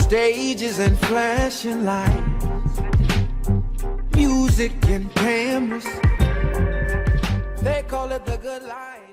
stages and flashing lights, music and cameras. They call it the good life.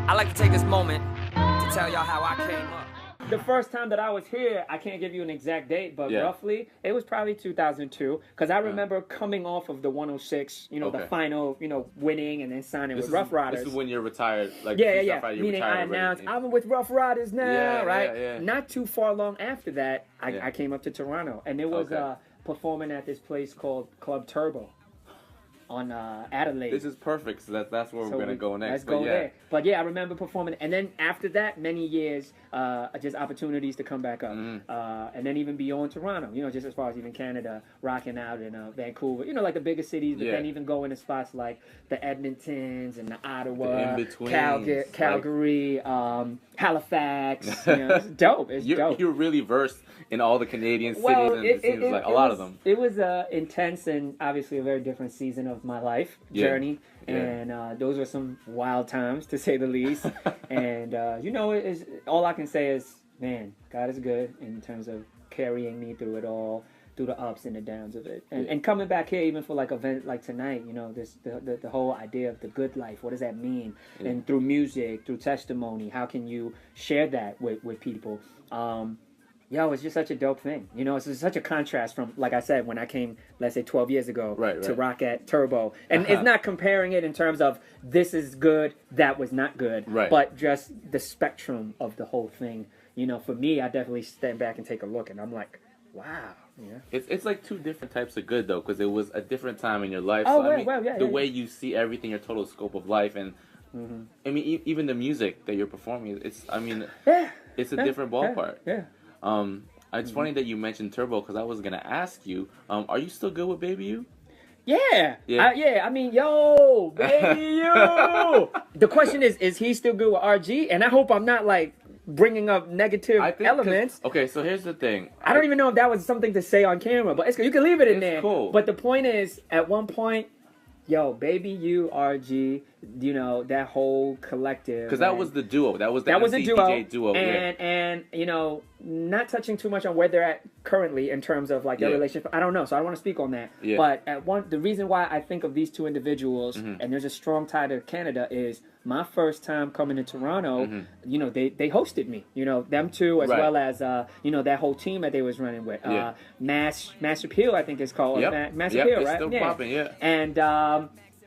I'd like to take this moment to tell y'all how I came up. The first time that I was here, I can't give you an exact date, but Yeah. roughly, it was probably 2002. Because I remember coming off of the 106, you know, the final, you know, winning and then signing with Ruff Ryders. This is when you're retired. Like, Yeah. Friday, Meaning I retired announced, already. I'm with Ruff Ryders now, Yeah, right? yeah. Not too far long after that, I came up to Toronto. And it was performing at this place called Club Turbo on Adelaide. This is perfect. So that's where we're going to go next. Let's go there. But yeah, I remember performing. And then after that, many years, just opportunities to come back up. And then even beyond Toronto, you know, just as far as even Canada, rocking out in Vancouver, you know, like the bigger cities, but then even going to spots like the Edmontons and the Ottawa, the in-betweens, Calgary, Halifax. You know, it's dope. It's dope. You're really versed in all the Canadian cities, and it seems like a lot of them. It was intense and obviously a very different season of my life journey, and those were some wild times to say the least. And you know, all I can say is, man, God is good in terms of carrying me through it all, through the ups and the downs of it, and coming back here even for like event like tonight. You know, the whole idea of the good life. What does that mean? And through music, through testimony, how can you share that with people? Yo, it's just such a dope thing. You know, it's just such a contrast from, like I said, when I came, let's say 12 years ago to rock at Turbo. And it's not comparing it in terms of this is good, that was not good. But just the spectrum of the whole thing. You know, for me, I definitely stand back and take a look, and I'm like, wow. Yeah. It's like two different types of good, though, because it was a different time in your life. Oh, so, I mean, the way yeah. you see everything, your total scope of life, and I mean, even the music that you're performing, it's a different ballpark. It's funny that you mentioned Turbo, because I was gonna ask you, are you still good with Baby You? Yeah. I mean, yo, Baby You. The question is he still good with RG? And I hope I'm not like bringing up negative elements. Okay, so here's the thing. I don't even know if that was something to say on camera, but you can leave it in there. Cool. But the point is, at one point, yo, Baby You, RG, you know, that whole collective. Because that was the duo. That was the MC DJ duo. And you know, not touching too much on where they're at currently in terms of like their relationship. I don't know, so I don't want to speak on that. But the reason why I think of these two individuals, and there's a strong tie to Canada, is my first time coming to Toronto. You know, they hosted me. You know, them two, as well as you know, that whole team that they was running with. Mass Appeal, I think it's called. Mass Appeal, right? Still popping, And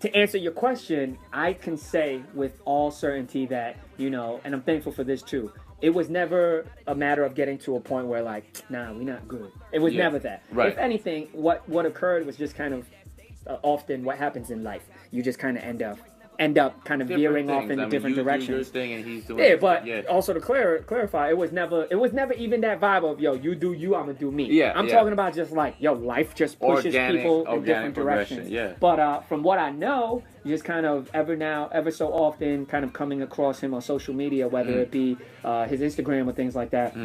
to answer your question, I can say with all certainty that, you know, and I'm thankful for this too, it was never a matter of getting to a point where like, nah, we're not good. It was never that. If anything, what occurred was just kind of often what happens in life. You just kind of end up kind of veering off in different directions. Do your thing and he's doing but also to clarify, it was never even that vibe of, yo, you do you, I'm gonna do me. I'm talking about just like, yo, life just pushes people in different directions. But from what I know, just kind of ever so often kind of coming across him on social media, whether it be his Instagram or things like that.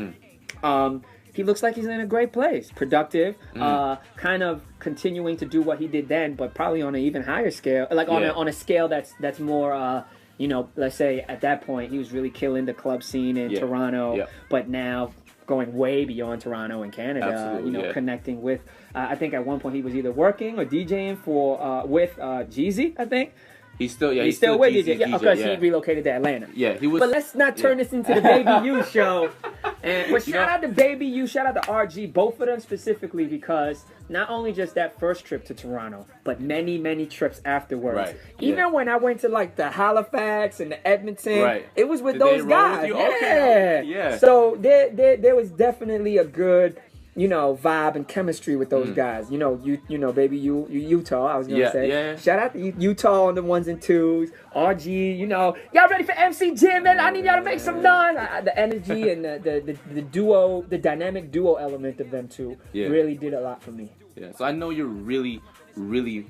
He looks like he's in a great place, productive, kind of continuing to do what he did then, but probably on an even higher scale, like on a scale that's more, you know, let's say at that point he was really killing the club scene in Toronto, but now going way beyond Toronto and Canada, you know, connecting with, I think at one point he was either working or DJing for with Jeezy, I think. He's still with DJ, because he relocated to Atlanta. He was. But let's not turn this into the Baby You show. But shout out to Baby You, shout out to RG, both of them specifically, because not only just that first trip to Toronto, but many, many trips afterwards. Even when I went to like the Halifax and the Edmonton, it was with those guys. So there was definitely a good, you know, vibe and chemistry with those guys. You know, Baby You, Utah, I was gonna say. Shout out to Utah on the ones and twos. RG, you know, y'all ready for MC Jin, man? I need y'all to make some noise. The energy and the duo, the dynamic duo element of them two really did a lot for me. So I know you're really, really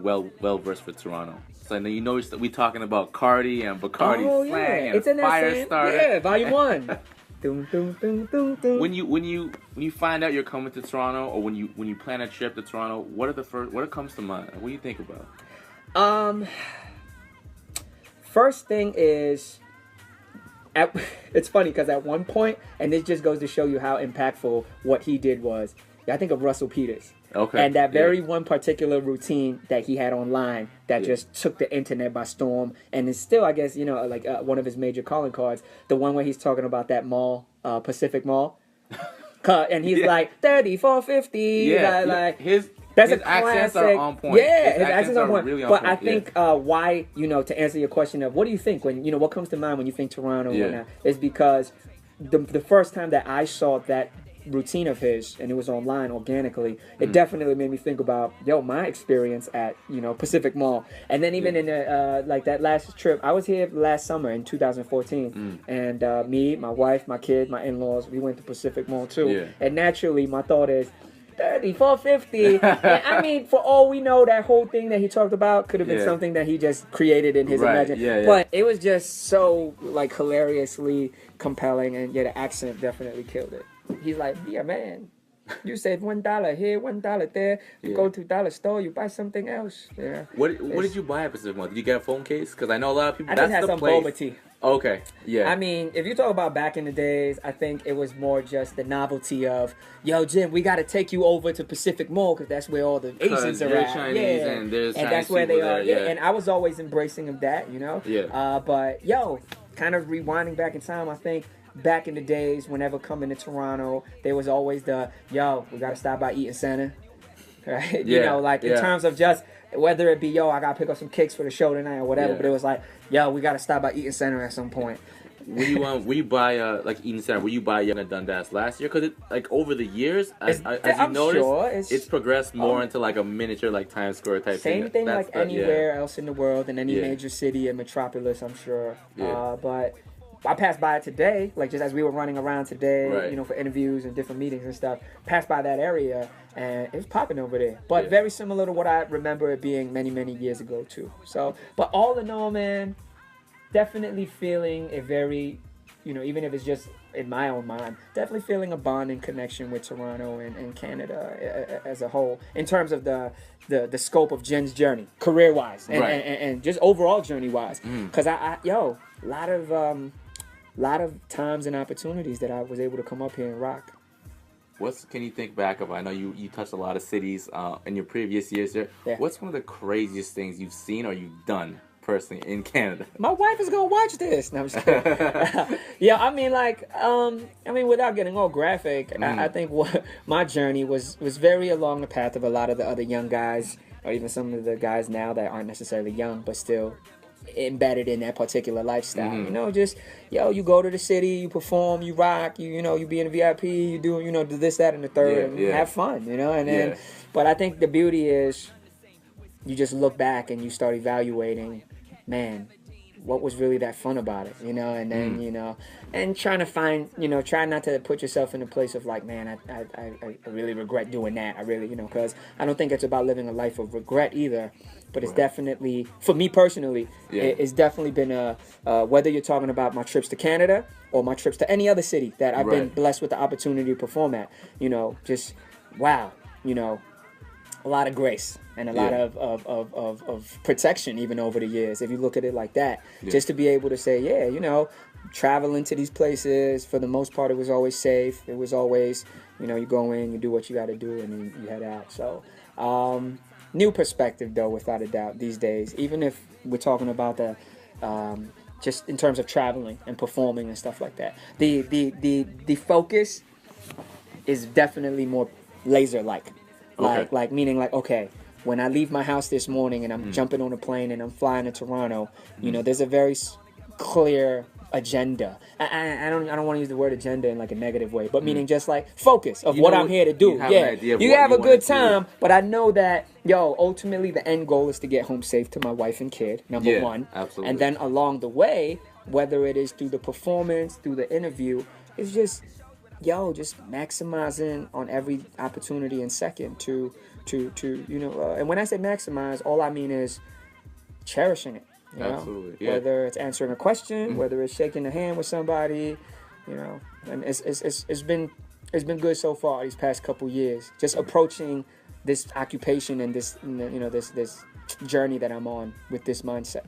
well versed for Toronto. So I know we talking about Cardi and Bacardi slang and it's in that Firestarter. Volume 1. Dun, dun, dun, dun, dun. When you find out you're coming to Toronto, or when you plan a trip to Toronto, what comes to mind? What do you think about? First thing is it's funny because at one point, and this just goes to show you how impactful what he did was. I think of Russell Peters. Okay. And that very one particular routine that he had online that just took the internet by storm, and is still, I guess, like one of his major calling cards. The one where he's talking about that mall, Pacific Mall, and he's like 3450. Yeah, his accents are on point. Yeah, his accents are on point. Really on but point. I think why, to answer your question of what do you think when, what comes to mind when you think Toronto and whatnot, is because the first time that I saw that routine of his, and it was online organically, it definitely made me think about my experience at Pacific Mall. And then even in like that last trip, I was here last summer in 2014, and me, my wife, my kid, my in-laws, we went to Pacific Mall too. And naturally my thought is 3450. I mean, for all we know, that whole thing that he talked about could have been something that he just created in his imagination. But it was just so like hilariously compelling, and the accent definitely killed it. He's like, yeah, man, you save $1 here, $1 there. You go to dollar store, you buy something else. Yeah. What did you buy at Pacific Mall? Did you get a phone case? Because I know a lot of people. I just had some boba tea. Okay, yeah. I mean, if you talk about back in the days, I think it was more just the novelty of, yo, Jim, we got to take you over to Pacific Mall because that's where all the Asians are at. Chinese and there's and that's where they are. And I was always embracing of that, But kind of rewinding back in time, I think. Back in the days, whenever coming to Toronto, there was always we got to stop by Eaton Center, right? In terms of just, whether it be, I got to pick up some kicks for the show tonight or whatever, but it was like, we got to stop by Eaton Center at some point. Will you buy like Eaton Center? Will you buy Young and Dundas last year? Because over the years, as you noticed, it's progressed more into like a miniature like Times Square type thing. Same thing like anywhere else in the world, in any major city and metropolis, I'm sure. But I passed by it today, like just as we were running around today, for interviews and different meetings and stuff. Passed by that area, and it was popping over there. But very similar to what I remember it being many, many years ago too. So, but all in all, man, definitely feeling a very, even if it's just in my own mind, definitely feeling a bond and connection with Toronto and Canada as a whole, in terms of the scope of Jin's journey, career-wise, and just overall journey-wise. Because a lot of times and opportunities that I was able to come up here and rock. Can you think back of? I know you touched a lot of cities in your previous years there. Yeah. What's one of the craziest things you've seen or you've done personally in Canada? My wife is gonna watch this. No, I'm just kidding. Without getting all graphic, I think my journey was very along the path of a lot of the other young guys, or even some of the guys now that aren't necessarily young, but still embedded in that particular lifestyle. You go to the city, you perform, you rock, you be in the VIP, you do do this, that, and the third, and have fun, and then but I think the beauty is you just look back and you start evaluating, man, what was really that fun about it, and then and trying to find, try not to put yourself in a place of like, man, I really regret doing that. I really, because I don't think it's about living a life of regret either. But it's definitely, for me personally, it's definitely been whether you're talking about my trips to Canada or my trips to any other city that I've been blessed with the opportunity to perform at, just, wow, a lot of grace and a lot of protection even over the years, if you look at it like that. Just to be able to say, traveling to these places, for the most part, it was always safe. It was always, you go in, you do what you got to do, and then you head out. So, new perspective, though, without a doubt, these days. Even if we're talking about the, just in terms of traveling and performing and stuff like that, the focus is definitely more laser-like. Like meaning like, okay, when I leave my house this morning and I'm jumping on a plane and I'm flying to Toronto, there's a very clear agenda. I don't want to use the word agenda in like a negative way, but meaning just like focus of what I'm here to do. You have a good time, but I know that ultimately the end goal is to get home safe to my wife and kid, number one. Absolutely. And then along the way, whether it is through the performance, through the interview, it's just just maximizing on every opportunity and second to and when I say maximize, all I mean is cherishing it. Absolutely. Whether it's answering a question, whether it's shaking a hand with somebody, and it's been good so far these past couple years. Just approaching this occupation and this this journey that I'm on with this mindset.